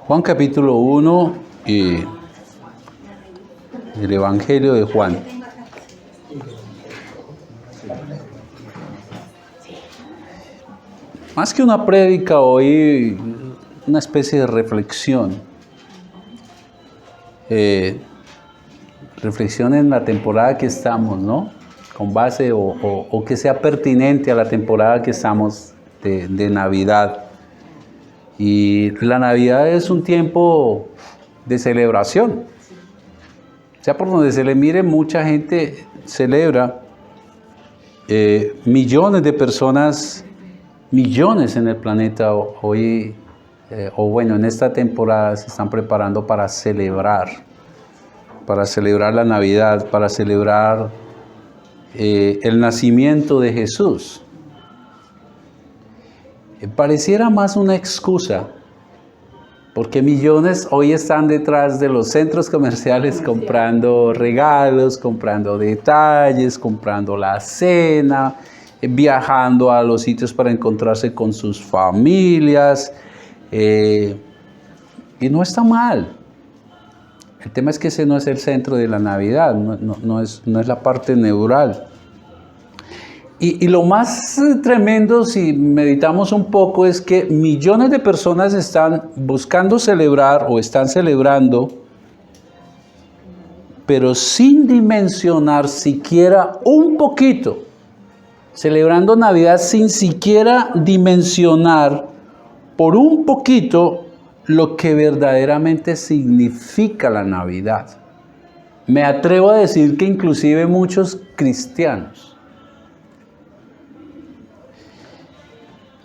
Juan capítulo 1 y el Evangelio de Juan. Más que una prédica hoy, una especie de reflexión. Reflexión en la temporada que estamos, ¿no? Con base o que sea pertinente a la temporada que estamos de Navidad. Y la Navidad es un tiempo de celebración. O sea, por donde se le mire, mucha gente celebra. Millones de personas, millones en el planeta hoy, en esta temporada se están preparando para celebrar la Navidad, para celebrar el nacimiento de Jesús. Pareciera más una excusa, porque millones hoy están detrás de los centros comerciales comprando regalos, comprando detalles, comprando la cena, viajando a los sitios para encontrarse con sus familias, y no está mal. El tema es que ese no es el centro de la Navidad, no es la parte neural. Y lo más tremendo, si meditamos un poco, es que millones de personas están buscando celebrar o están celebrando, pero sin dimensionar siquiera un poquito, celebrando Navidad sin siquiera dimensionar por un poquito lo que verdaderamente significa la Navidad. Me atrevo a decir que inclusive muchos cristianos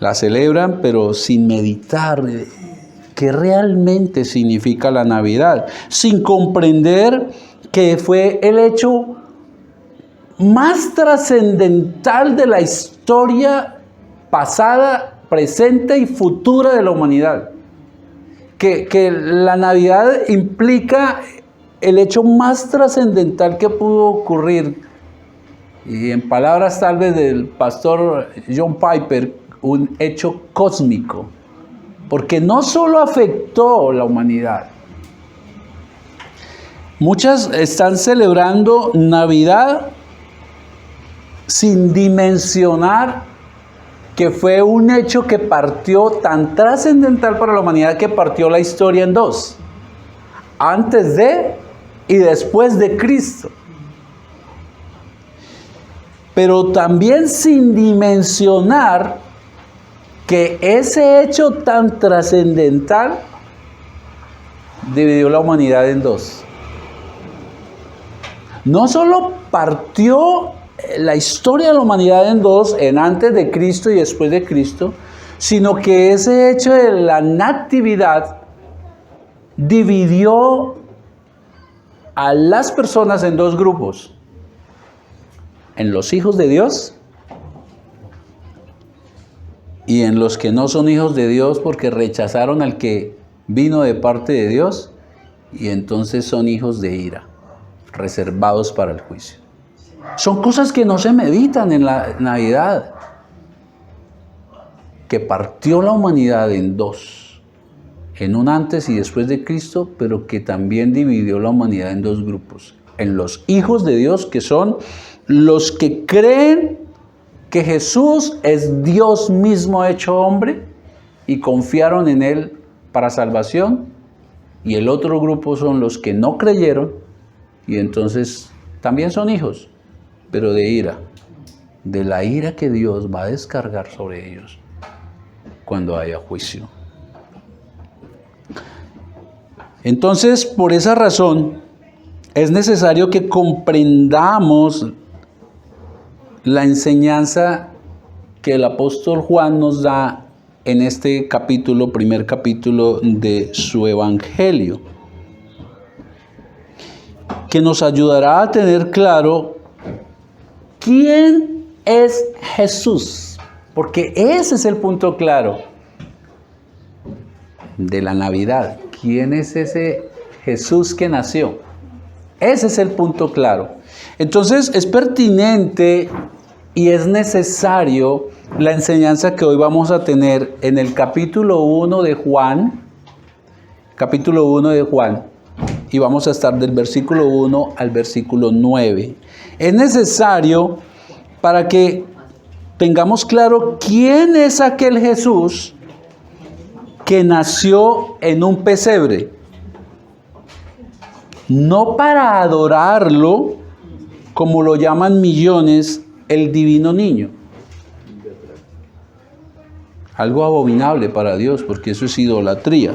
la celebran, pero sin meditar qué realmente significa la Navidad, sin comprender que fue el hecho más trascendental de la historia pasada, presente y futura de la humanidad. Que la Navidad implica el hecho más trascendental que pudo ocurrir, y en palabras tal vez del pastor John Piper, un hecho cósmico, porque no solo afectó la humanidad. Muchas están celebrando Navidad sin dimensionar que fue un hecho que partió tan trascendental para la humanidad que partió la historia en dos: antes de y después de Cristo. Pero también sin dimensionar que ese hecho tan trascendental dividió la humanidad en dos. No solo partió la historia de la humanidad en dos, en antes de Cristo y después de Cristo, sino que ese hecho de la natividad dividió a las personas en dos grupos: en los hijos de Dios y en los que no son hijos de Dios porque rechazaron al que vino de parte de Dios, y entonces son hijos de ira, reservados para el juicio. Son cosas que no se meditan en la Navidad, que partió la humanidad en dos, en un antes y después de Cristo, pero que también dividió la humanidad en dos grupos: en los hijos de Dios, que son los que creen que Jesús es Dios mismo hecho hombre y confiaron en Él para salvación, y el otro grupo son los que no creyeron y entonces también son hijos, pero de ira, de la ira que Dios va a descargar sobre ellos cuando haya juicio. Entonces, por esa razón, es necesario que comprendamos la enseñanza que el apóstol Juan nos da en este capítulo, primer capítulo de su Evangelio, que nos ayudará a tener claro quién es Jesús, porque ese es el punto claro de la Navidad. ¿Quién es ese Jesús que nació? Ese es el punto claro. Entonces es pertinente Y es necesario la enseñanza que hoy vamos a tener en el capítulo 1 de Juan, y vamos a estar del versículo 1 al versículo 9. Es necesario para que tengamos claro quién es aquel Jesús que nació en un pesebre. No para adorarlo, como lo llaman millones, el divino niño. Algo abominable para Dios, porque eso es idolatría.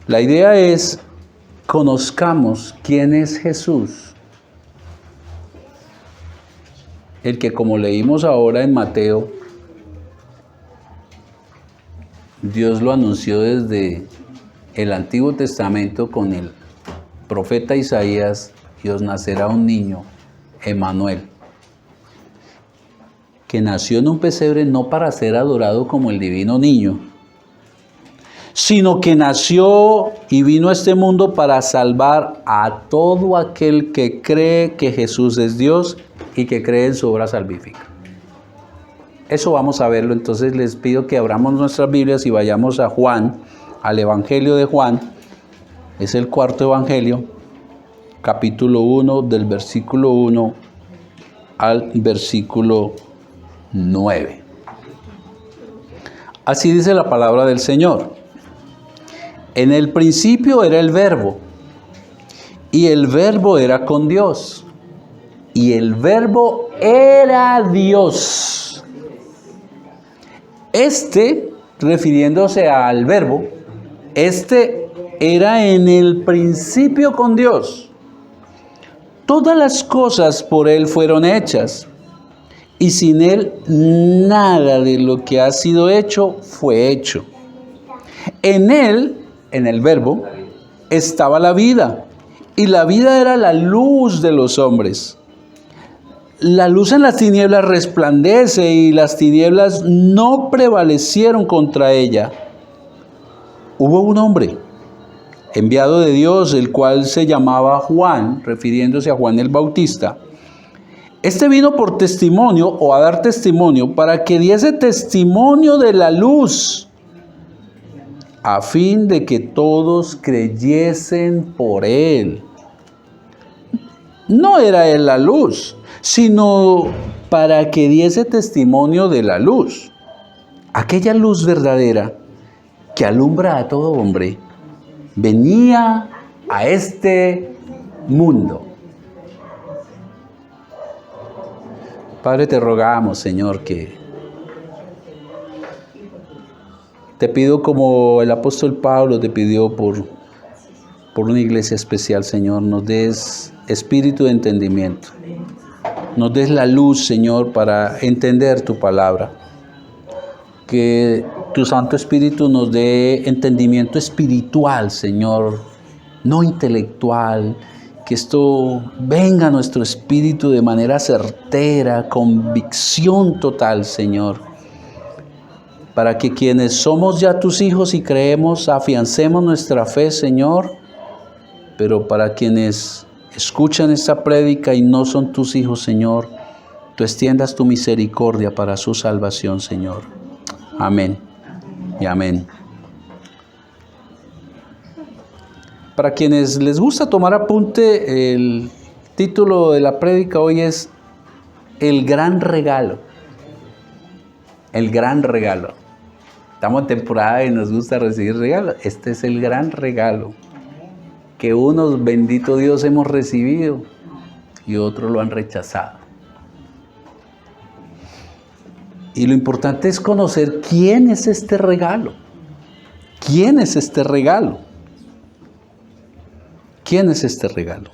La idea es, conozcamos quién es Jesús. El que, como leímos ahora en Mateo, Dios lo anunció desde el Antiguo Testamento con el profeta Isaías: y os nacerá un niño, Emmanuel, que nació en un pesebre no para ser adorado como el divino niño, sino que nació y vino a este mundo para salvar a todo aquel que cree que Jesús es Dios y que cree en su obra salvífica. Eso vamos a verlo. Entonces les pido que abramos nuestras Biblias y vayamos a Juan, al Evangelio de Juan. Es el cuarto Evangelio, capítulo 1, del versículo 1 al versículo 9. Así dice la palabra del Señor. En el principio era el Verbo, y el Verbo era con Dios, y el Verbo era Dios. Refiriéndose al Verbo, era en el principio con Dios. Todas las cosas por Él fueron hechas, y sin Él nada de lo que ha sido hecho fue hecho. En Él, en el Verbo, estaba la vida, y la vida era la luz de los hombres. La luz en las tinieblas resplandece, y las tinieblas no prevalecieron contra ella. Hubo un hombre enviado de Dios, el cual se llamaba Juan, refiriéndose a Juan el Bautista. Este vino por testimonio, o a dar testimonio, para que diese testimonio de la luz, a fin de que todos creyesen por él. No era él la luz, sino para que diese testimonio de la luz. Aquella luz verdadera que alumbra a todo hombre, venía a este mundo. Padre, te rogamos, Señor, que te pido, como el apóstol Pablo te pidió por una iglesia especial, Señor, nos des espíritu de entendimiento. Nos des la luz, Señor, para entender tu palabra. Que tu Santo Espíritu nos dé entendimiento espiritual, Señor, no intelectual. Que esto venga a nuestro espíritu de manera certera, convicción total, Señor. Para que quienes somos ya tus hijos y creemos, afiancemos nuestra fe, Señor. Pero para quienes escuchan esta prédica y no son tus hijos, Señor, tú extiendas tu misericordia para su salvación, Señor. Amén y amén. Para quienes les gusta tomar apunte, el título de la prédica hoy es El Gran Regalo. El Gran Regalo. Estamos en temporada y nos gusta recibir regalos. Este es el gran regalo que unos, bendito Dios, hemos recibido y otros lo han rechazado. Y lo importante es conocer quién es este regalo. ¿Quién es este regalo? ¿Quién es este regalo?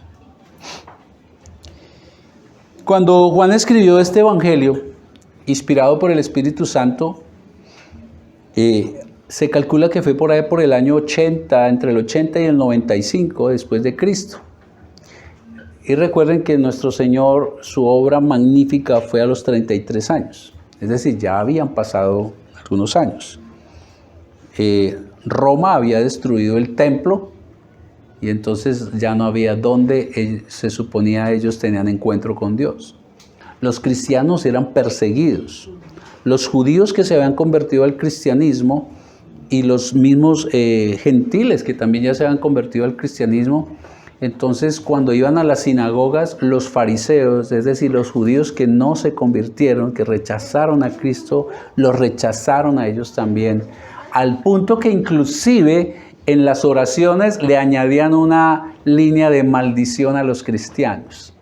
Cuando Juan escribió este evangelio, inspirado por el Espíritu Santo, se calcula que fue por ahí por el año 80, entre el 80 y el 95 después de Cristo. Y recuerden que nuestro Señor, su obra magnífica fue a los 33 años. Es decir, ya habían pasado algunos años. Roma había destruido el templo y entonces ya no había dónde se suponía ellos tenían encuentro con Dios. los cristianos eran perseguidos. Los judíos que se habían convertido al cristianismo y los mismos gentiles que también ya se habían convertido al cristianismo, entonces cuando iban a las sinagogas, los fariseos, es decir, los judíos que no se convirtieron, que rechazaron a Cristo, los rechazaron a ellos también, al punto que inclusive en las oraciones le añadían una línea de maldición a los cristianos.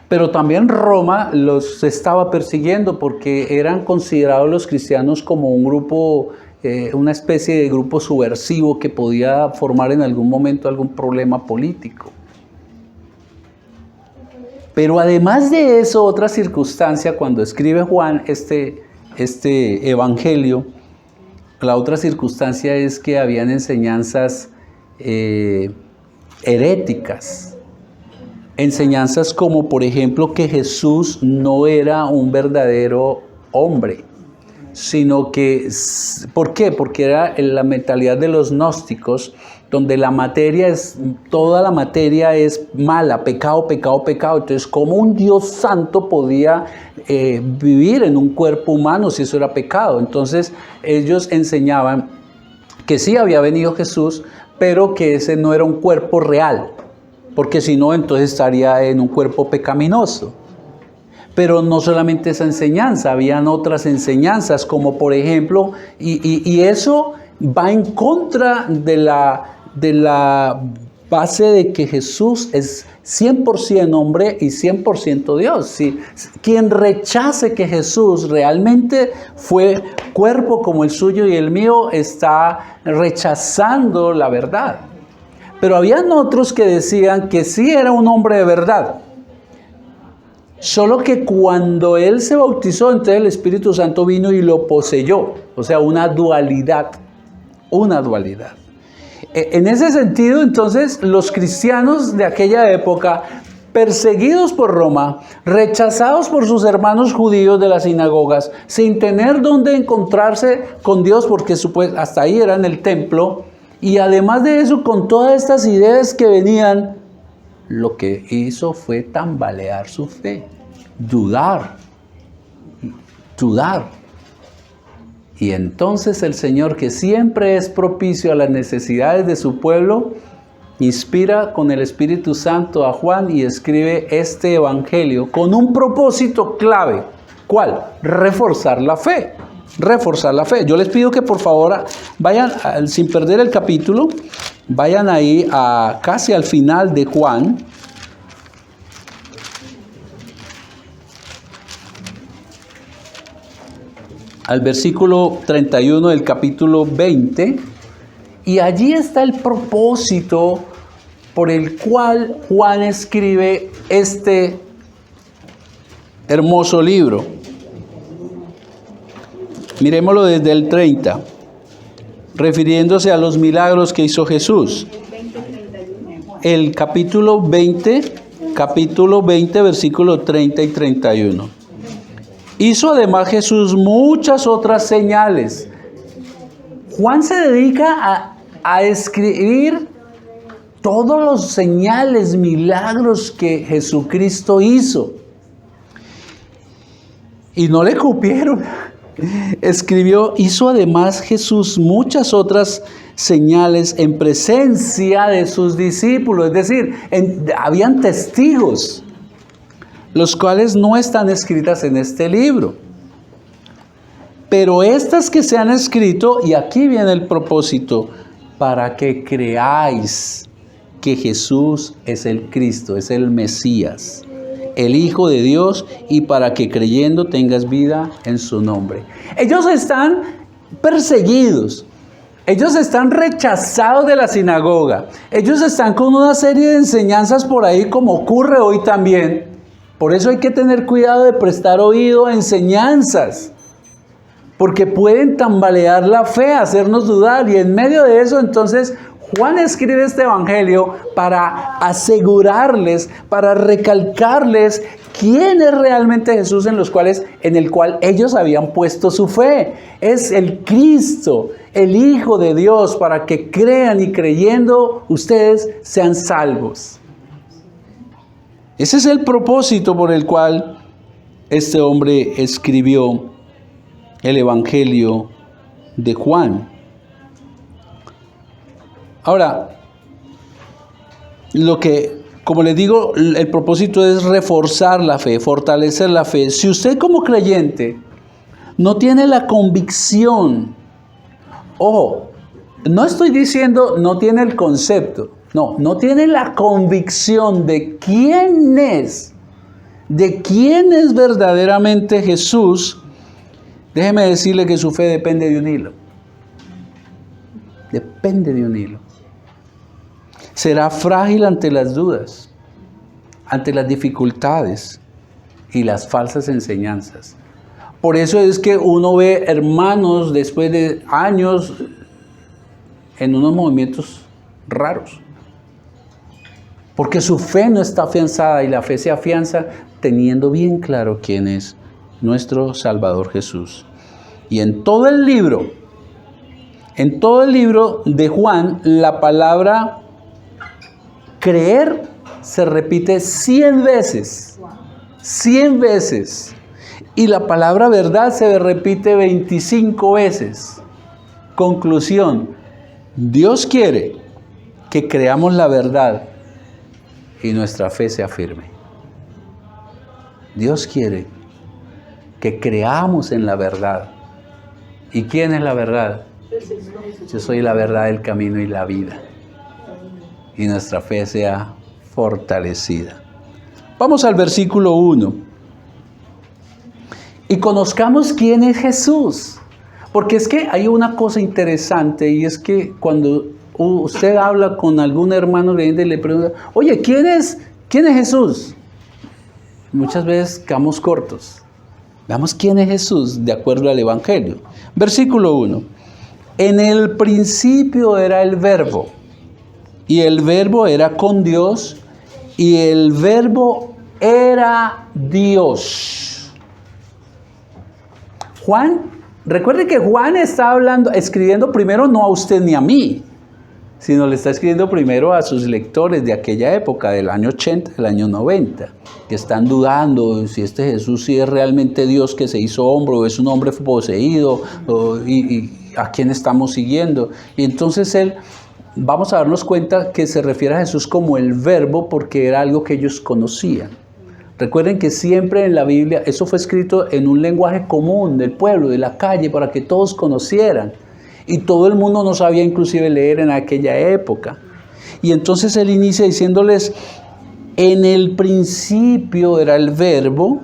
Pero también Roma los estaba persiguiendo porque eran considerados los cristianos como un grupo, una especie de grupo subversivo que podía formar en algún momento algún problema político. Pero además de eso, otra circunstancia, cuando escribe Juan este evangelio, la otra circunstancia es que habían enseñanzas heréticas. Enseñanzas como, por ejemplo, que Jesús no era un verdadero hombre, sino que, ¿por qué? Porque era la mentalidad de los gnósticos, donde toda la materia es mala, pecado, pecado, pecado. Entonces, ¿cómo un Dios santo podía vivir en un cuerpo humano si eso era pecado? Entonces, ellos enseñaban que sí había venido Jesús, pero que ese no era un cuerpo real, porque si no, entonces estaría en un cuerpo pecaminoso. Pero no solamente esa enseñanza, habían otras enseñanzas, como por ejemplo, y eso va en contra de la base de que Jesús es 100% hombre y 100% Dios. Si quien rechace que Jesús realmente fue cuerpo como el suyo y el mío, está rechazando la verdad. Pero habían otros que decían que sí era un hombre de verdad. Solo que cuando él se bautizó, entonces el Espíritu Santo vino y lo poseyó. O sea, una dualidad. Una dualidad. En ese sentido, entonces, los cristianos de aquella época, perseguidos por Roma, rechazados por sus hermanos judíos de las sinagogas, sin tener dónde encontrarse con Dios, porque hasta ahí era en el templo, y además de eso, con todas estas ideas que venían, lo que hizo fue tambalear su fe, dudar. Y entonces el Señor, que siempre es propicio a las necesidades de su pueblo, inspira con el Espíritu Santo a Juan y escribe este evangelio con un propósito clave. ¿Cuál? Reforzar la fe. Reforzar la fe. Yo les pido que por favor vayan, sin perder el capítulo, vayan ahí casi al final de Juan. Al versículo 31 del capítulo 20. Y allí está el propósito por el cual Juan escribe este hermoso libro. Mirémoslo desde el 30, refiriéndose a los milagros que hizo Jesús. El capítulo 20, versículo 30 y 31. Hizo además Jesús muchas otras señales. Juan se dedica a escribir todos los señales, milagros que Jesucristo hizo. Y no le cupieron. Hizo además Jesús muchas otras señales en presencia de sus discípulos. Es decir, habían testigos, los cuales no están escritas en este libro. Pero estas que se han escrito, y aquí viene el propósito, para que creáis que Jesús es el Cristo, es el Mesías, el Hijo de Dios, y para que creyendo tengas vida en su nombre. Ellos están perseguidos, ellos están rechazados de la sinagoga, ellos están con una serie de enseñanzas por ahí, como ocurre hoy también. Por eso hay que tener cuidado de prestar oído a enseñanzas, porque pueden tambalear la fe, hacernos dudar, y en medio de eso entonces Juan escribe este evangelio para asegurarles, para recalcarles quién es realmente Jesús en el cual ellos habían puesto su fe. Es el Cristo, el Hijo de Dios, para que crean y creyendo ustedes sean salvos. Ese es el propósito por el cual este hombre escribió el Evangelio de Juan. Ahora, como les digo, el propósito es reforzar la fe, fortalecer la fe. Si usted como creyente no tiene la convicción, ojo, no estoy diciendo no tiene el concepto, no tiene la convicción de quién es verdaderamente Jesús, déjeme decirle que su fe depende de un hilo. Depende de un hilo. Será frágil ante las dudas, ante las dificultades y las falsas enseñanzas. Por eso es que uno ve hermanos después de años en unos movimientos raros. Porque su fe no está afianzada y la fe se afianza teniendo bien claro quién es nuestro Salvador Jesús. Y en todo el libro de Juan, la palabra creer se repite 100 veces. 100 veces. Y la palabra verdad se repite 25 veces. Conclusión: Dios quiere que creamos la verdad y nuestra fe se afirme. Dios quiere que creamos en la verdad. ¿Y quién es la verdad? Yo soy la verdad, el camino y la vida. Y nuestra fe sea fortalecida. Vamos al versículo 1. Y conozcamos quién es Jesús. Porque es que hay una cosa interesante, y es que cuando usted habla con algún hermano creyente y le pregunta, oye, ¿quién es Jesús? Muchas veces quedamos cortos. Veamos quién es Jesús de acuerdo al Evangelio. Versículo 1. En el principio era el Verbo, y el Verbo era con Dios, y el Verbo era Dios. Juan, recuerde que Juan está escribiendo primero no a usted ni a mí, sino le está escribiendo primero a sus lectores de aquella época, del año 80, del año 90, que están dudando si este Jesús sí es realmente Dios que se hizo hombre, o es un hombre poseído, y a quién estamos siguiendo. Y entonces vamos a darnos cuenta que se refiere a Jesús como el Verbo, porque era algo que ellos conocían. Recuerden que siempre en la Biblia, eso fue escrito en un lenguaje común del pueblo, de la calle, para que todos conocieran. Y todo el mundo no sabía inclusive leer en aquella época. Y entonces él inicia diciéndoles, en el principio era el Verbo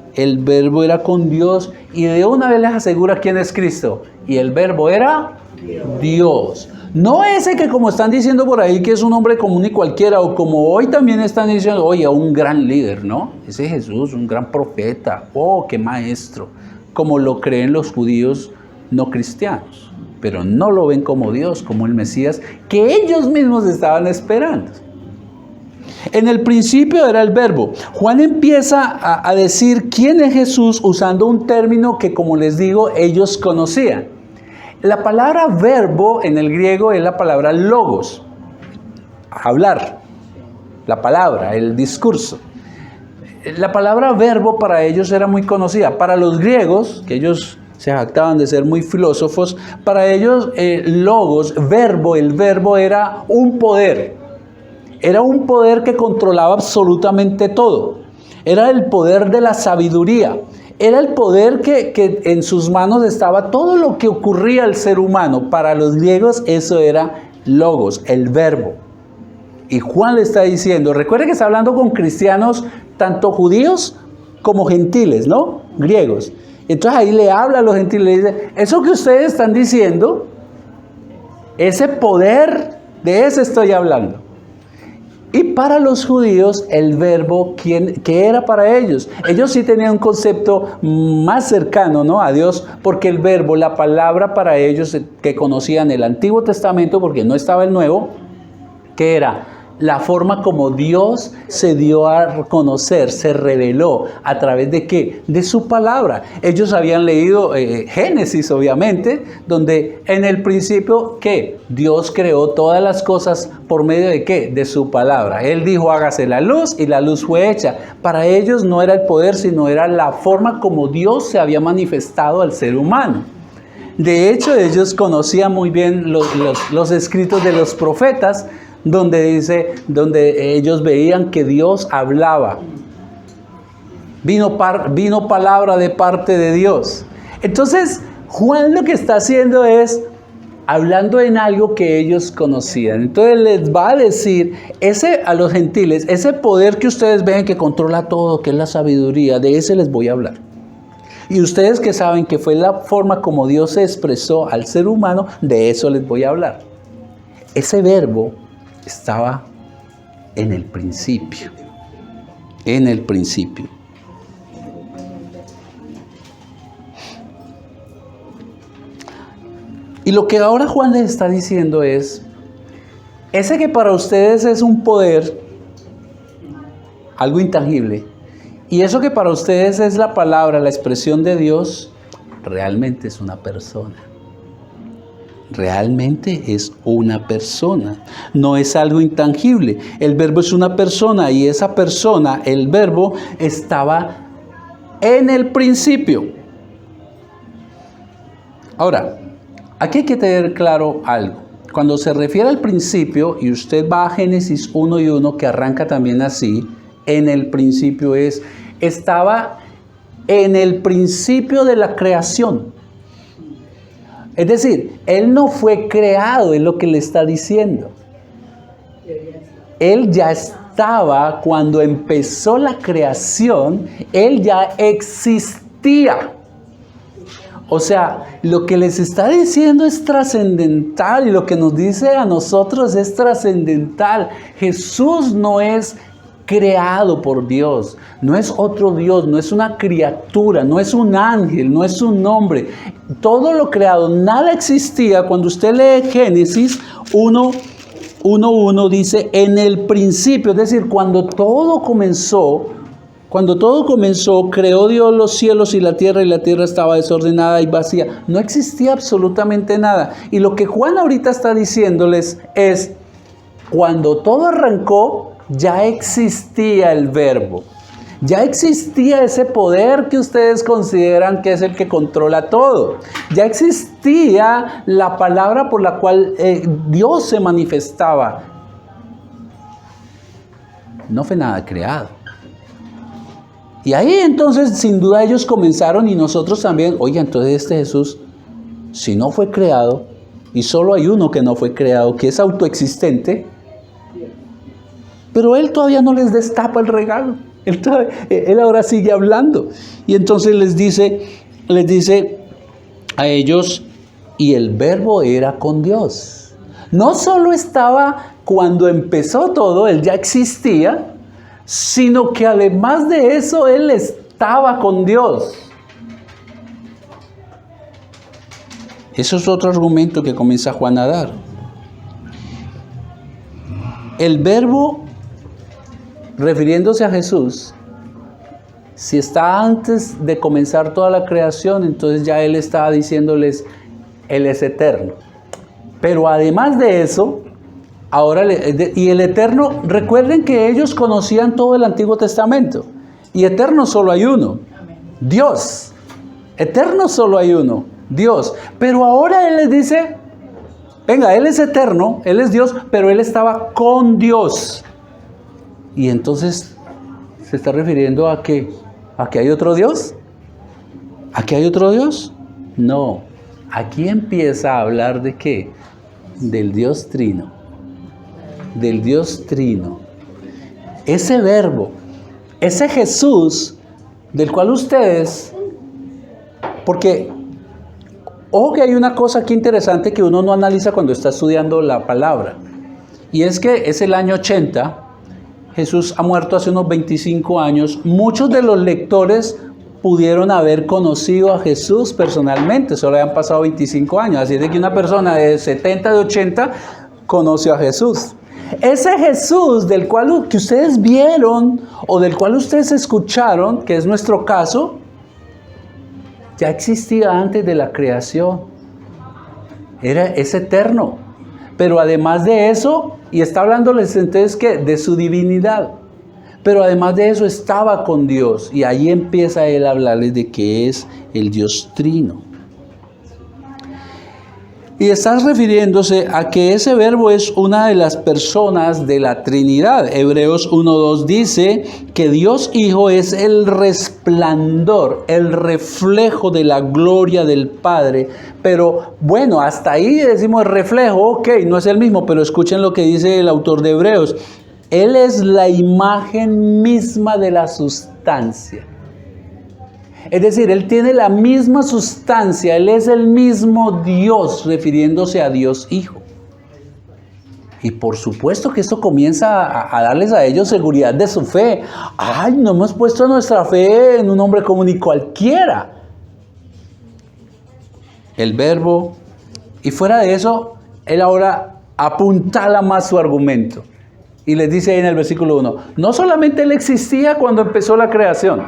era con Dios, y de una vez les asegura quién es Cristo. Y el Verbo era Dios. No ese que, como están diciendo por ahí, que es un hombre común y cualquiera, o como hoy también están diciendo, oye, un gran líder, ¿no? Ese Jesús, un gran profeta, oh, qué maestro, como lo creen los judíos no cristianos, pero no lo ven como Dios, como el Mesías, que ellos mismos estaban esperando. En el principio era el Verbo. Juan empieza a decir quién es Jesús usando un término que, como les digo, ellos conocían. La palabra verbo en el griego es la palabra logos, hablar, la palabra, el discurso. La palabra verbo para ellos era muy conocida. Para los griegos, que ellos se jactaban de ser muy filósofos, para ellos logos, el verbo era un poder. Era un poder que controlaba absolutamente todo. Era el poder de la sabiduría. Era el poder que en sus manos estaba todo lo que ocurría al ser humano. Para los griegos eso era logos, el verbo. Y Juan le está diciendo, recuerde que está hablando con cristianos, tanto judíos como gentiles, ¿no? Griegos. Entonces ahí le habla a los gentiles, le dice, eso que ustedes están diciendo, ese poder, de ese estoy hablando. Y para los judíos, el verbo, ¿qué era para ellos? Ellos sí tenían un concepto más cercano, ¿no?, a Dios, porque el verbo, la palabra para ellos que conocían el Antiguo Testamento, porque no estaba el Nuevo, ¿qué era? la forma como Dios se dio a conocer, se reveló. ¿A través de qué? De su palabra. Ellos habían leído Génesis, obviamente, donde en el principio, ¿qué? Dios creó todas las cosas por medio de ¿qué? De su palabra. Él dijo, hágase la luz, y la luz fue hecha. Para ellos no era el poder, sino era la forma como Dios se había manifestado al ser humano. De hecho, ellos conocían muy bien los escritos de los profetas, donde ellos veían que Dios hablaba. Vino palabra de parte de Dios. Entonces, Juan lo que está haciendo es hablando en algo que ellos conocían. Entonces les va a decir a los gentiles, ese poder que ustedes ven que controla todo, que es la sabiduría, de ese les voy a hablar. Y ustedes que saben que fue la forma como Dios se expresó al ser humano, de eso les voy a hablar. Ese verbo estaba en el principio. En el principio. Y lo que ahora Juan les está diciendo es, ese que para ustedes es un poder, algo intangible, y eso que para ustedes es la palabra, la expresión de Dios, realmente es una persona. Realmente es una persona, no es algo intangible. El verbo es una persona y esa persona, el verbo, estaba en el principio. Ahora, aquí hay que tener claro algo. Cuando se refiere al principio, y usted va a Génesis 1:1, que arranca también así, en el principio estaba en el principio de la creación. Es decir, Él no fue creado, es lo que le está diciendo. Él ya estaba, cuando empezó la creación, Él ya existía. O sea, lo que les está diciendo es trascendental y lo que nos dice a nosotros es trascendental. Jesús no es creado por Dios, no es otro Dios, no es una criatura, no es un ángel, no es un hombre. Todo lo creado, nada existía. Cuando usted lee Génesis 1:1 dice, en el principio, es decir, cuando todo comenzó, creó Dios los cielos y la tierra estaba desordenada y vacía. No existía absolutamente nada. Y lo que Juan ahorita está diciéndoles es, cuando todo arrancó, ya existía el verbo. Ya existía ese poder que ustedes consideran que es el que controla todo. Ya existía la palabra por la cual Dios se manifestaba. No fue nada creado. Y ahí entonces, sin duda, ellos comenzaron y nosotros también. Oye, entonces este Jesús, si no fue creado, y solo hay uno que no fue creado, que es autoexistente, pero Él todavía no les destapa el regalo. Él ahora sigue hablando. Y entonces les dice a ellos, y el verbo era con Dios. No solo estaba cuando empezó todo, Él ya existía, sino que además de eso, Él estaba con Dios. Eso es otro argumento que comienza Juan a dar. El verbo, refiriéndose a Jesús, si está antes de comenzar toda la creación, entonces ya Él estaba diciéndoles, Él es eterno. Pero además de eso, y el eterno, recuerden que ellos conocían todo el Antiguo Testamento. Y eterno solo hay uno, Dios. Eterno solo hay uno, Dios. Pero ahora Él les dice, venga, Él es eterno, Él es Dios, pero Él estaba con Dios. Y entonces, ¿se está refiriendo a qué? ¿A que hay otro Dios? ¿A que hay otro Dios? No. Aquí empieza a hablar de qué? Del Dios Trino. Del Dios Trino. Ese verbo, ese Jesús, del cual ustedes, porque, ojo que hay una cosa aquí interesante que uno no analiza cuando está estudiando la palabra, y es que es el año 80, Jesús ha muerto hace unos 25 años, muchos de los lectores pudieron haber conocido a Jesús personalmente, solo han pasado 25 años, así es de que una persona de 70, de 80, conoce a Jesús. ese Jesús del cual que ustedes vieron o del cual ustedes escucharon, que es nuestro caso, ya existía antes de la creación. Es eterno. Pero además de eso, y está hablándoles entonces que de su divinidad, pero además de eso estaba con Dios, y ahí empieza él a hablarles de que es el Dios Trino. Y estás refiriéndose a que ese verbo es una de las personas de la Trinidad. Hebreos 1:2 dice que Dios Hijo es el resplandor, el reflejo de la gloria del Padre. Pero bueno, hasta ahí decimos reflejo, ok, no es el mismo, pero escuchen lo que dice el autor de Hebreos. Él es la imagen misma de la sustancia. Es decir, Él tiene la misma sustancia, Él es el mismo Dios, refiriéndose a Dios Hijo. Y por supuesto que esto comienza a darles a ellos seguridad de su fe. ¡Ay, no hemos puesto nuestra fe en un hombre común y cualquiera! El verbo, y fuera de eso, Él ahora apuntala más su argumento. Y les dice ahí en el versículo 1, no solamente Él existía cuando empezó la creación,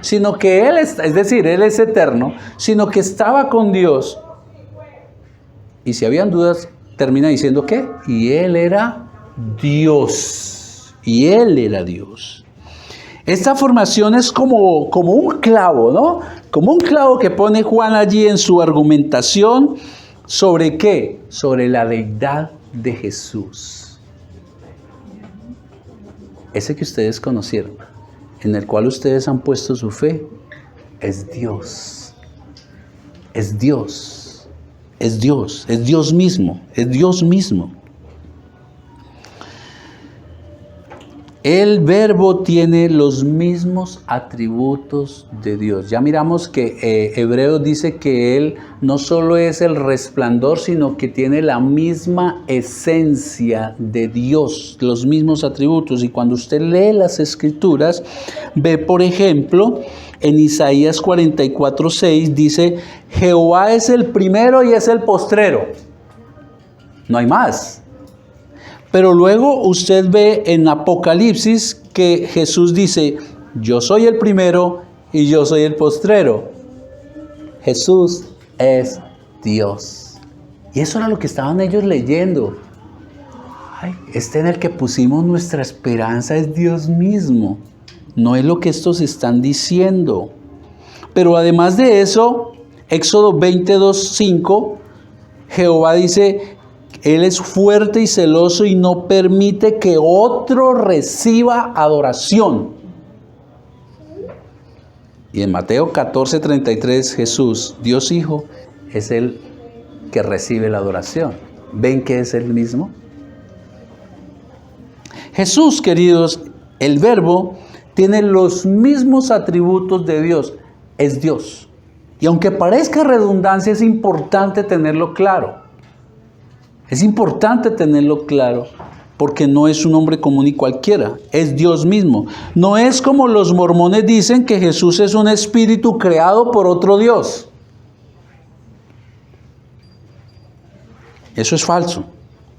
sino que Él, es decir, Él es eterno, sino que estaba con Dios. Y si habían dudas, termina diciendo ¿qué? Y Él era Dios. Y Él era Dios. Esta formación es como un clavo, ¿no? Como un clavo que pone Juan allí en su argumentación. ¿Sobre qué? Sobre la deidad de Jesús. Ese que ustedes conocieron, en el cual ustedes han puesto su fe, es Dios. Es Dios. Es Dios. Es Dios mismo. Es Dios mismo. El verbo tiene los mismos atributos de Dios. Ya miramos que Hebreos dice que Él no solo es el resplandor, sino que tiene la misma esencia de Dios, los mismos atributos. Y cuando usted lee las Escrituras, ve por ejemplo, en Isaías 44:6 dice, Jehová es el primero y es el postrero. No hay más. Pero luego usted ve en Apocalipsis que Jesús dice, yo soy el primero y yo soy el postrero. Jesús es Dios. Y eso era lo que estaban ellos leyendo. Ay, este en el que pusimos nuestra esperanza es Dios mismo. No es lo que estos están diciendo. Pero además de eso, Éxodo 22:5, Jehová dice, Él es fuerte y celoso y no permite que otro reciba adoración. Y en Mateo 14:33, Jesús, Dios Hijo, es el que recibe la adoración. ¿Ven que es el mismo? Jesús, queridos, el Verbo, tiene los mismos atributos de Dios. Es Dios. Y aunque parezca redundancia, es importante tenerlo claro. Es importante tenerlo claro, porque no es un hombre común y cualquiera, es Dios mismo. No es como los mormones dicen que Jesús es un espíritu creado por otro Dios. Eso es falso.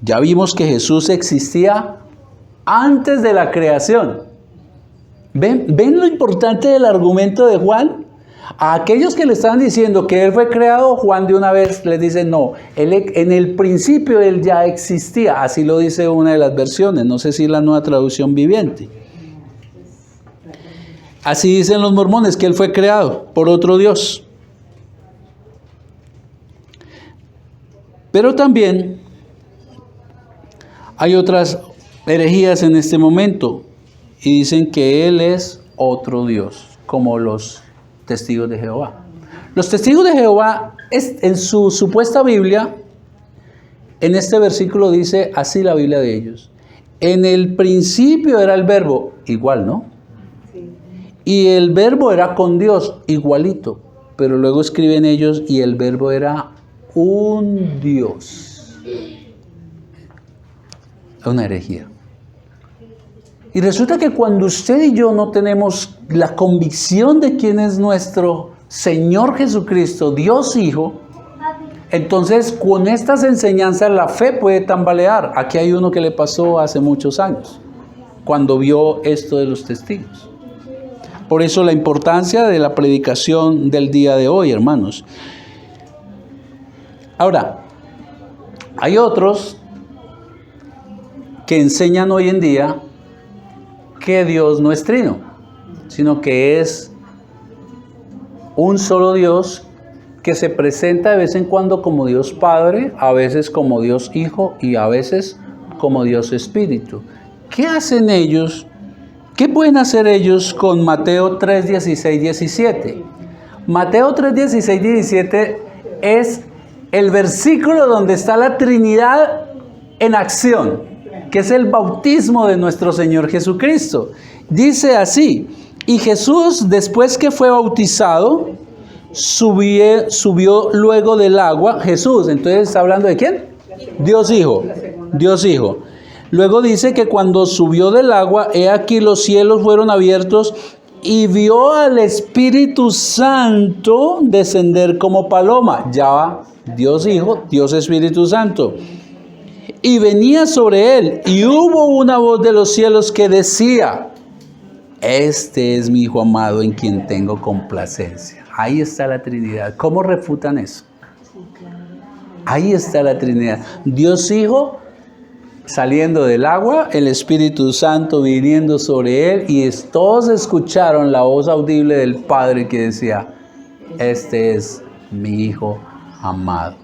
Ya vimos que Jesús existía antes de la creación. ¿Ven lo importante del argumento de Juan? A aquellos que le estaban diciendo que Él fue creado, Juan de una vez les dice, no, en el principio Él ya existía. Así lo dice una de las versiones, no sé si la Nueva Traducción Viviente. Así dicen los mormones, que Él fue creado por otro Dios. Pero también hay otras herejías en este momento y dicen que Él es otro Dios, como los testigos de Jehová. Los testigos de Jehová, en su supuesta Biblia, en este versículo dice así la Biblia de ellos. En el principio era el verbo, igual, ¿no? Sí. Y el verbo era con Dios, igualito. Pero luego escriben ellos, y el verbo era un Dios. Es una herejía. Y resulta que cuando usted y yo no tenemos la convicción de quién es nuestro Señor Jesucristo, Dios Hijo, Entonces, con estas enseñanzas la fe puede tambalear. Aquí hay uno que le pasó hace muchos años, cuando vio esto de los testigos. Por eso la importancia de la predicación del día de hoy, hermanos. Ahora, hay otros que enseñan hoy en día que Dios no es trino, sino que es un solo Dios que se presenta de vez en cuando como Dios Padre, a veces como Dios Hijo y a veces como Dios Espíritu. ¿Qué hacen ellos? ¿Qué pueden hacer ellos con Mateo 3, 16, 17? Mateo 3, 16, 17 es el versículo donde está la Trinidad en acción, que es el bautismo de nuestro Señor Jesucristo. Dice así: y Jesús, después que fue bautizado, subió luego del agua. Jesús, entonces está hablando de ¿quién? Dios Hijo. Dios Hijo. Luego dice que cuando subió del agua, he aquí los cielos fueron abiertos y vio al Espíritu Santo descender como paloma. Ya va, Dios Hijo, Dios Espíritu Santo. Y venía sobre él, y hubo una voz de los cielos que decía: este es mi Hijo amado en quien tengo complacencia. Ahí está la Trinidad. ¿Cómo refutan eso? Ahí está la Trinidad. Dios Hijo saliendo del agua, el Espíritu Santo viniendo sobre él, y todos escucharon la voz audible del Padre que decía: este es mi Hijo amado.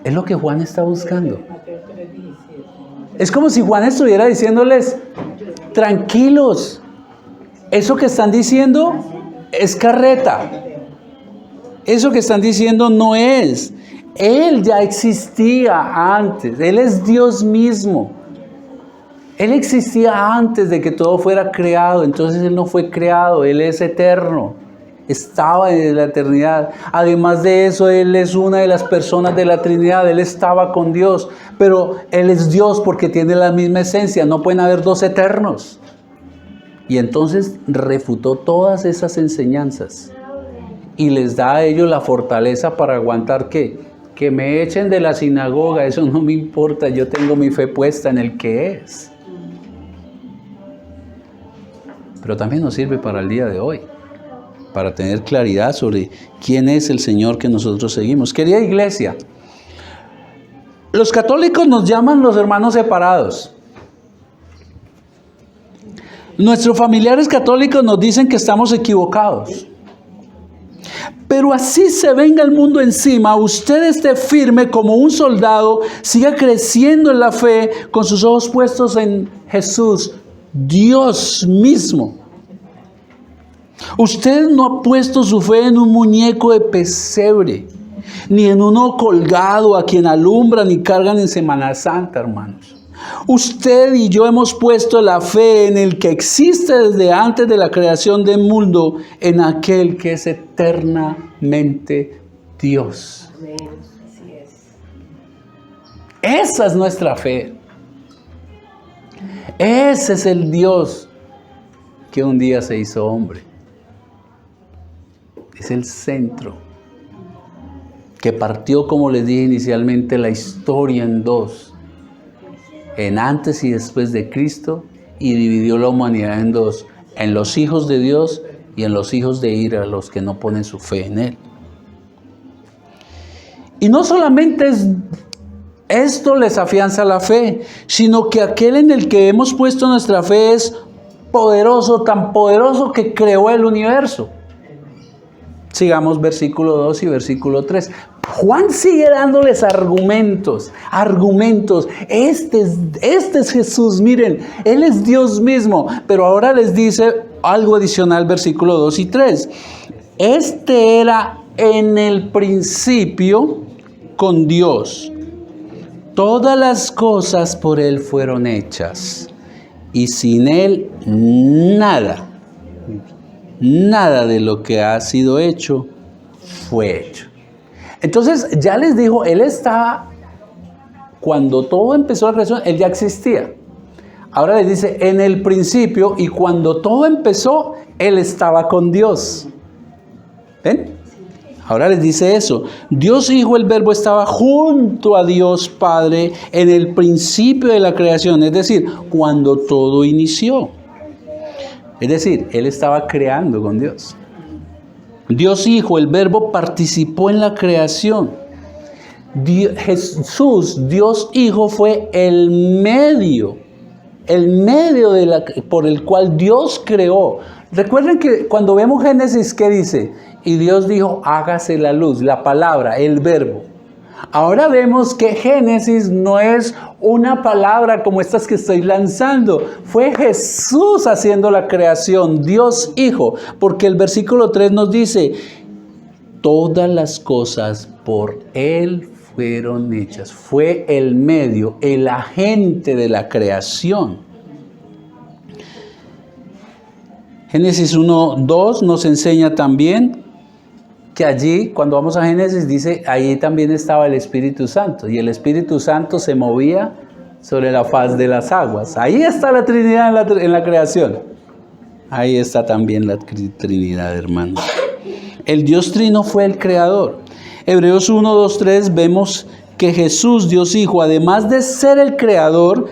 Es lo que Juan está buscando. Es como si Juan estuviera diciéndoles: tranquilos, eso que están diciendo es carreta. Eso que están diciendo no es. Él ya existía antes. Él es Dios mismo. Él existía antes de que todo fuera creado. Entonces Él no fue creado. Él es eterno. Estaba en la eternidad. Además de eso, Él es una de las personas de la Trinidad. Él estaba con Dios. Pero Él es Dios porque tiene la misma esencia. No pueden haber dos eternos. Y entonces refutó todas esas enseñanzas. Y les da a ellos la fortaleza para aguantar ¿qué? Que me echen de la sinagoga, eso no me importa, yo tengo mi fe puesta en el que es. Pero también nos sirve para el día de hoy, para tener claridad sobre quién es el Señor que nosotros seguimos. Querida iglesia, los católicos nos llaman los hermanos separados. Nuestros familiares católicos nos dicen que estamos equivocados. Pero así se venga el mundo encima, usted esté firme como un soldado, siga creciendo en la fe, con sus ojos puestos en Jesús, Dios mismo. Usted no ha puesto su fe en un muñeco de pesebre, ni en uno colgado a quien alumbran y cargan en Semana Santa, hermanos. Usted y yo hemos puesto la fe en el que existe desde antes de la creación del mundo, en aquel que es eternamente Dios. Esa es nuestra fe. Ese es el Dios que un día se hizo hombre. Es el centro que partió, como les dije inicialmente, la historia en dos. En antes y después de Cristo, y dividió la humanidad en dos, en los hijos de Dios y en los hijos de ira, los que no ponen su fe en Él. Y no solamente esto les afianza la fe, sino que aquel en el que hemos puesto nuestra fe es poderoso, tan poderoso que creó el universo. Sigamos versículo 2 y versículo 3. Juan sigue dándoles argumentos. Este es Jesús, miren, Él es Dios mismo. Pero ahora les dice algo adicional, versículo 2 y 3. Este era en el principio con Dios. Todas las cosas por Él fueron hechas. Y sin Él nada de lo que ha sido hecho fue hecho. Entonces ya les dijo, Él estaba, cuando todo empezó a crecer, Él ya existía. Ahora les dice, en el principio, y cuando todo empezó, Él estaba con Dios. ¿Ven? Ahora les dice eso. Dios Hijo, el Verbo, estaba junto a Dios Padre en el principio de la creación, es decir, cuando todo inició. Es decir, Él estaba creando con Dios. Dios Hijo, el Verbo, participó en la creación. Jesús, Dios Hijo, fue el medio por el cual Dios creó. Recuerden que cuando vemos Génesis, ¿qué dice? Y Dios dijo, hágase la luz, la palabra, el verbo. Ahora vemos que Génesis no es una palabra como estas que estoy lanzando. Fue Jesús haciendo la creación, Dios Hijo. Porque el versículo 3 nos dice, todas las cosas por Él fueron hechas. Fue el medio, el agente de la creación. Génesis 1:2 nos enseña también que allí, cuando vamos a Génesis, dice, ahí también estaba el Espíritu Santo, y el Espíritu Santo se movía sobre la faz de las aguas. Ahí está la Trinidad en la creación. Ahí está también la Trinidad, hermanos. El Dios Trino fue el Creador. Hebreos 1:2-3 vemos que Jesús, Dios Hijo, además de ser el Creador,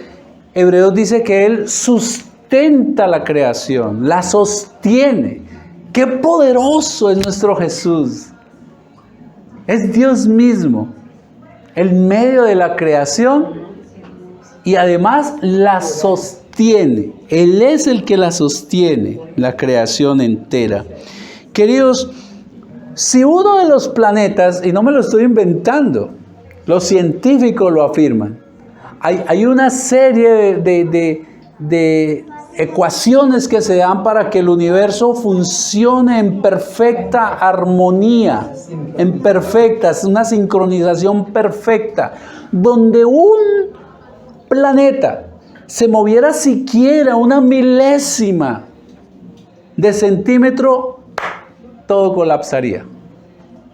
Hebreos dice que Él sustenta la creación, la sostiene. ¡Qué poderoso es nuestro Jesús! Es Dios mismo, el medio de la creación, y además la sostiene. Él es el que la sostiene, la creación entera. Queridos, si uno de los planetas, y no me lo estoy inventando, los científicos lo afirman, hay una serie de ecuaciones que se dan para que el universo funcione en perfecta armonía, es una sincronización perfecta, donde un planeta se moviera siquiera una milésima de centímetro, todo colapsaría.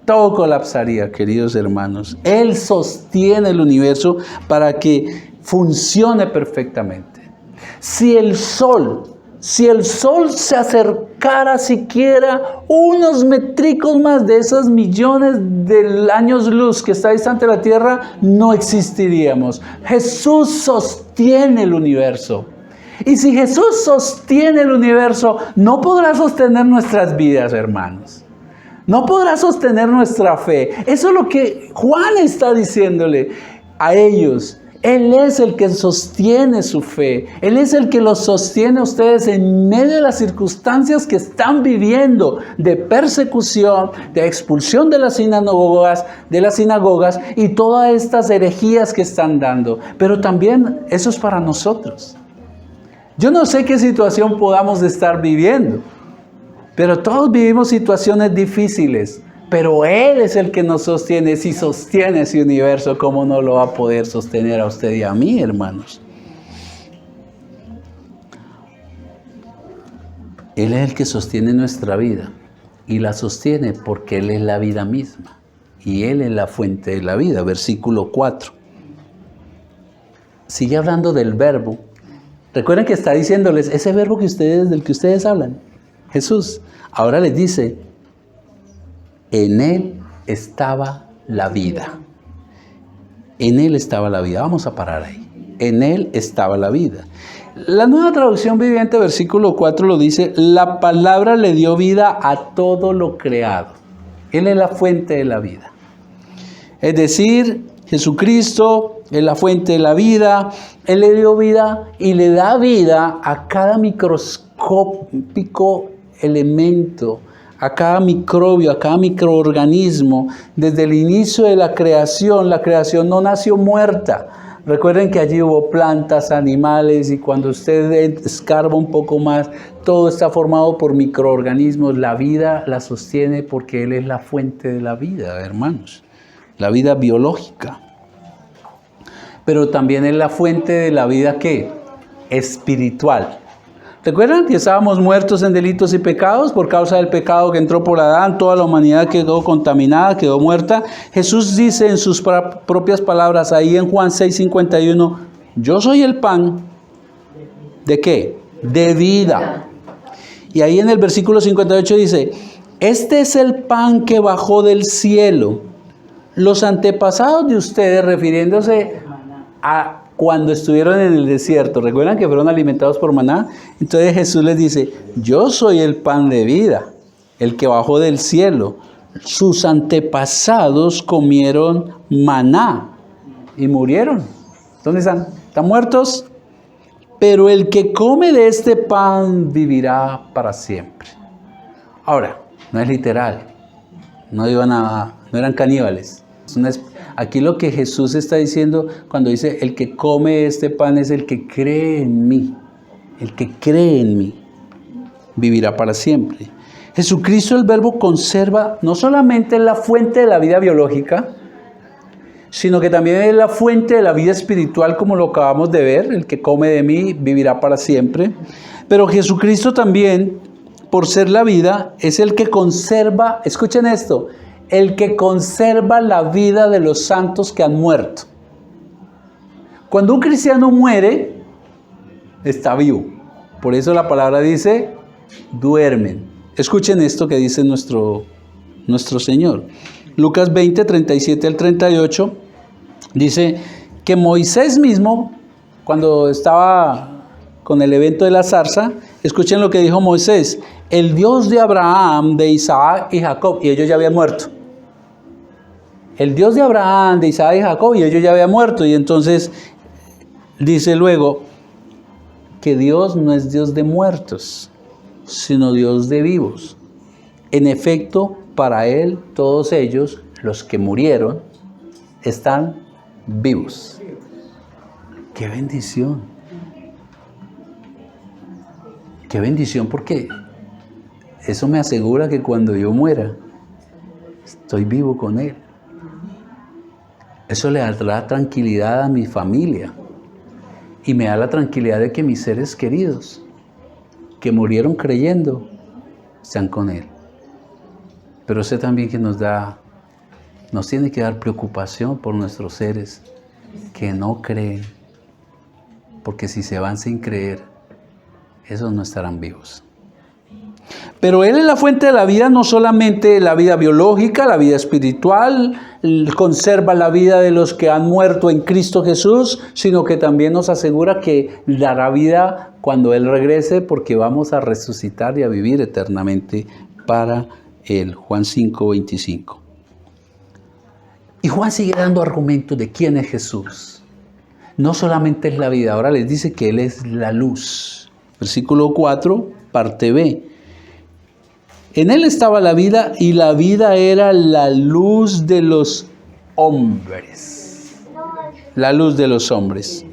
Todo colapsaría, queridos hermanos. Él sostiene el universo para que funcione perfectamente. Si el sol se acercara siquiera unos metricos más de esos millones de años luz que está distante de la Tierra, no existiríamos. Jesús sostiene el universo. Y si Jesús sostiene el universo, no podrá sostener nuestras vidas, hermanos. No podrá sostener nuestra fe. Eso es lo que Juan está diciéndole a ellos. Él es el que sostiene su fe. Él es el que los sostiene a ustedes en medio de las circunstancias que están viviendo, de persecución, de expulsión de las sinagogas y todas estas herejías que están dando. Pero también eso es para nosotros. Yo no sé qué situación podamos estar viviendo, pero todos vivimos situaciones difíciles. Pero Él es el que nos sostiene. Si sostiene ese universo, ¿cómo no lo va a poder sostener a usted y a mí, hermanos? Él es el que sostiene nuestra vida. Y la sostiene porque Él es la vida misma. Y Él es la fuente de la vida. Versículo 4. Sigue hablando del verbo. Recuerden que está diciéndoles ese verbo del que ustedes hablan. Jesús. Ahora les dice, en Él estaba la vida. En Él estaba la vida. Vamos a parar ahí. En Él estaba la vida. La Nueva Traducción Viviente, versículo 4, lo dice, la palabra le dio vida a todo lo creado. Él es la fuente de la vida. Es decir, Jesucristo es la fuente de la vida. Él le dio vida y le da vida a cada microscópico elemento, a cada microbio, a cada microorganismo. Desde el inicio de la creación no nació muerta. Recuerden que allí hubo plantas, animales, y cuando usted escarba un poco más, todo está formado por microorganismos. La vida la sostiene porque Él es la fuente de la vida, hermanos. La vida biológica. Pero también es la fuente de la vida, ¿qué? Espiritual. ¿Recuerdan que estábamos muertos en delitos y pecados? Por causa del pecado que entró por Adán, toda la humanidad quedó contaminada, quedó muerta. Jesús dice en sus propias palabras, ahí en Juan 6:51, yo soy el pan, ¿de qué? De vida. Y ahí en el versículo 58 dice, Este es el pan que bajó del cielo. Los antepasados de ustedes, refiriéndose a cuando estuvieron en el desierto, ¿recuerdan que fueron alimentados por maná? Entonces Jesús les dice, yo soy el pan de vida, el que bajó del cielo. Sus antepasados comieron maná y murieron. ¿Dónde están? ¿Están muertos? Pero el que come de este pan vivirá para siempre. Ahora, no es literal, no eran caníbales. Aquí lo que Jesús está diciendo cuando dice, el que come este pan es el que cree en mí. El que cree en mí vivirá para siempre. Jesucristo, el Verbo, conserva no solamente la fuente de la vida biológica, sino que también es la fuente de la vida espiritual, como lo acabamos de ver. El que come de mí vivirá para siempre. Pero Jesucristo también, por ser la vida, es el que conserva, escuchen esto, el que conserva la vida de los santos que han muerto. Cuando un cristiano muere, está vivo. Por eso la palabra dice, duermen. Escuchen esto que dice nuestro Señor. Lucas 20, 37 al 38, dice que Moisés mismo, cuando estaba con el evento de la zarza, escuchen lo que dijo Moisés, el Dios de Abraham, de Isaac y Jacob, y ellos ya habían muerto. El Dios de Abraham, de Isaac y Jacob, y ellos ya habían muerto. Y entonces dice luego que Dios no es Dios de muertos, sino Dios de vivos. En efecto, para Él, todos ellos, los que murieron, están vivos. ¡Qué bendición! ¡Qué bendición! Porque eso me asegura que cuando yo muera, estoy vivo con Él. Eso le dará tranquilidad a mi familia. Y me da la tranquilidad de que mis seres queridos, que murieron creyendo, están con Él. Pero sé también que nos tiene que dar preocupación por nuestros seres que no creen. Porque si se van sin creer, esos no estarán vivos. Pero Él es la fuente de la vida, no solamente la vida biológica, la vida espiritual, conserva la vida de los que han muerto en Cristo Jesús, sino que también nos asegura que dará vida cuando Él regrese, porque vamos a resucitar y a vivir eternamente para Él. Juan 5, 25. Y Juan sigue dando argumentos de quién es Jesús. No solamente es la vida, ahora les dice que Él es la luz. Versículo 4, parte B. En Él estaba la vida y la vida era la luz de los hombres. La luz de los hombres.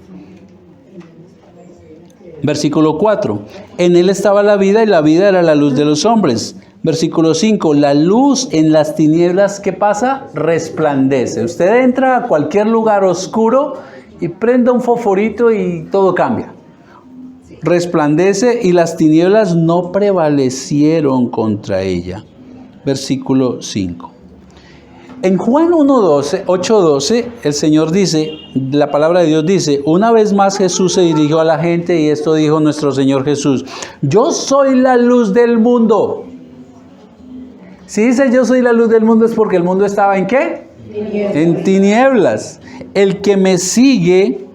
Versículo 4. En Él estaba la vida y la vida era la luz de los hombres. Versículo 5. La luz en las tinieblas, ¿qué pasa? Resplandece. Usted entra a cualquier lugar oscuro y prende un fosforito y todo cambia. Resplandece y las tinieblas no prevalecieron contra ella. Versículo 5. En Juan 8:12, el Señor dice, la palabra de Dios dice, una vez más Jesús se dirigió a la gente y esto dijo nuestro Señor Jesús, yo soy la luz del mundo. Si dice yo soy la luz del mundo es porque el mundo estaba ¿en qué? Tinieblas. En tinieblas. El que me sigue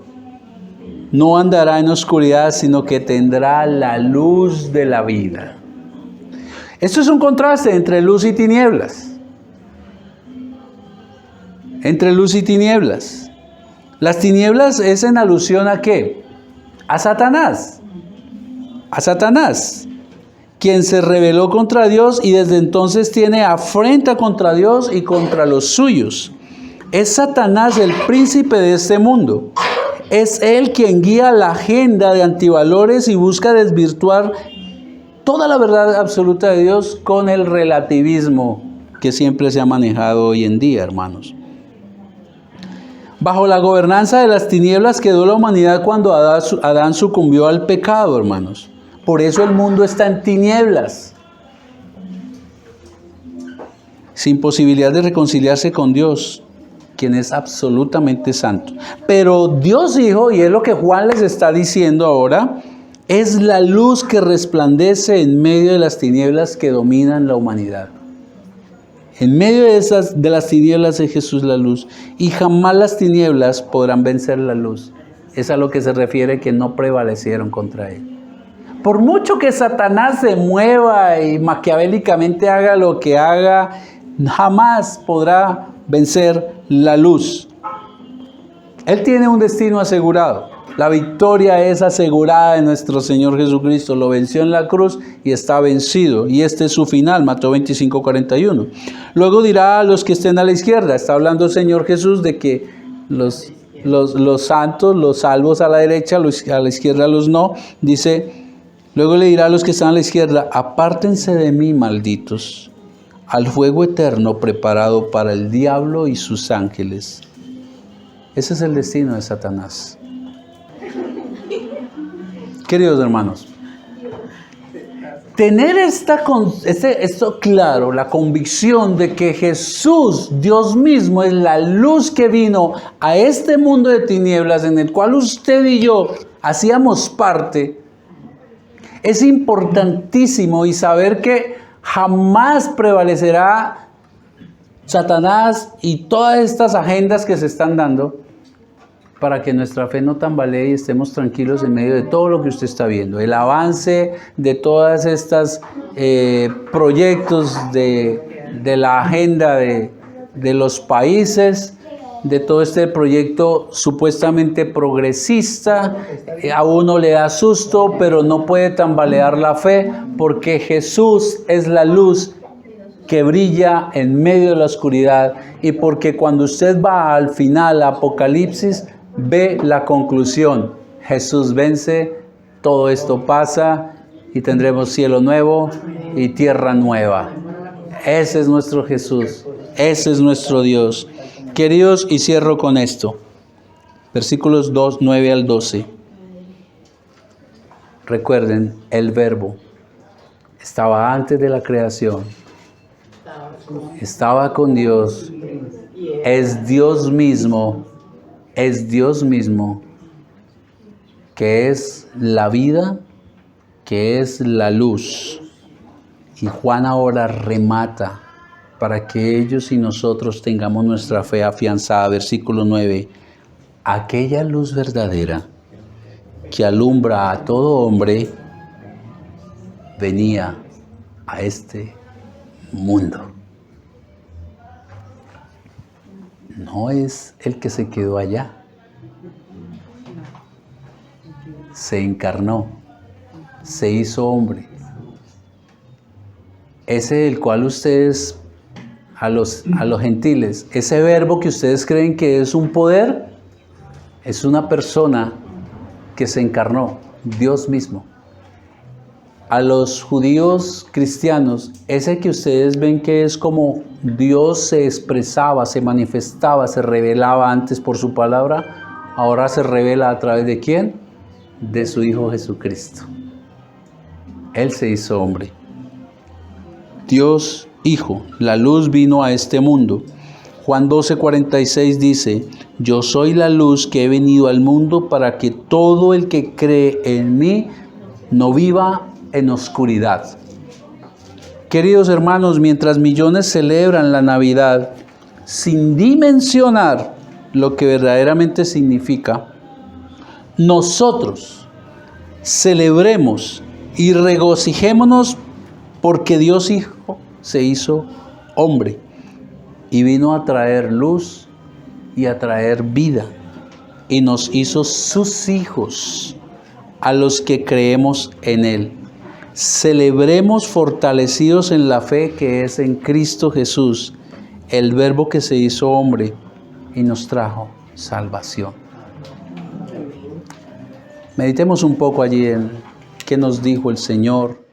no andará en oscuridad, sino que tendrá la luz de la vida. Esto es un contraste entre luz y tinieblas. Entre luz y tinieblas. Las tinieblas es en alusión ¿a qué? A Satanás. A Satanás, quien se rebeló contra Dios y desde entonces tiene afrenta contra Dios y contra los suyos. Es Satanás el príncipe de este mundo. Es él quien guía la agenda de antivalores y busca desvirtuar toda la verdad absoluta de Dios con el relativismo que siempre se ha manejado hoy en día, hermanos. Bajo la gobernanza de las tinieblas quedó la humanidad cuando Adán sucumbió al pecado, hermanos. Por eso el mundo está en tinieblas, sin posibilidad de reconciliarse con Dios, quien es absolutamente santo. Pero Dios Hijo, y es lo que Juan les está diciendo ahora, es la luz que resplandece en medio de las tinieblas que dominan la humanidad. En medio de las tinieblas es Jesús la luz, y jamás las tinieblas podrán vencer la luz. Es a lo que se refiere que no prevalecieron contra él. Por mucho que Satanás se mueva y maquiavélicamente haga lo que haga, jamás podrá vencer la luz. Él tiene un destino asegurado. La victoria es asegurada en nuestro Señor Jesucristo. Lo venció en la cruz y está vencido. Y este es su final, Mateo 25:41. Luego dirá a los que estén a la izquierda. Está hablando el Señor Jesús de que los santos, los salvos a la derecha, a la izquierda los no. Dice, luego le dirá a los que están a la izquierda, apártense de mí, malditos, al fuego eterno preparado para el diablo y sus ángeles. Ese es el destino de Satanás. Queridos hermanos, tener esto claro, la convicción de que Jesús, Dios mismo, es la luz que vino a este mundo de tinieblas en el cual usted y yo hacíamos parte, es importantísimo, y saber que jamás prevalecerá Satanás y todas estas agendas que se están dando, para que nuestra fe no tambalee y estemos tranquilos en medio de todo lo que usted está viendo. El avance de todas estas proyectos de la agenda de los países, de todo este proyecto supuestamente progresista, a uno le da susto, pero no puede tambalear la fe, porque Jesús es la luz que brilla en medio de la oscuridad, y porque cuando usted va al final, Apocalipsis, ve la conclusión. Jesús vence, todo esto pasa y tendremos cielo nuevo y tierra nueva. Ese es nuestro Jesús, ese es nuestro Dios. Queridos, y cierro con esto. Versículos 9 al 12. Recuerden, el Verbo estaba antes de la creación. Estaba con Dios. Es Dios mismo. Es Dios mismo, que es la vida, que es la luz. Y Juan ahora remata para que ellos y nosotros tengamos nuestra fe afianzada. Versículo 9. Aquella luz verdadera que alumbra a todo hombre venía a este mundo. No es el que se quedó allá. Se encarnó, se hizo hombre. Ese del cual ustedes, a los gentiles, ese verbo que ustedes creen que es un poder, es una persona que se encarnó, Dios mismo. A los judíos cristianos, ese que ustedes ven que es como Dios se expresaba, se manifestaba, se revelaba antes por su palabra, ahora se revela a través de ¿quién? De su Hijo Jesucristo. Él se hizo hombre. Dios Hijo, la luz vino a este mundo. Juan 12:46 dice, yo soy la luz que he venido al mundo para que todo el que cree en mí no viva en oscuridad. Queridos hermanos, mientras millones celebran la Navidad sin dimensionar lo que verdaderamente significa, nosotros celebremos y regocijémonos porque Dios Hijo se hizo hombre y vino a traer luz y a traer vida, y nos hizo sus hijos a los que creemos en Él. Celebremos fortalecidos en la fe que es en Cristo Jesús, el Verbo que se hizo hombre y nos trajo salvación. Meditemos un poco allí en qué nos dijo el Señor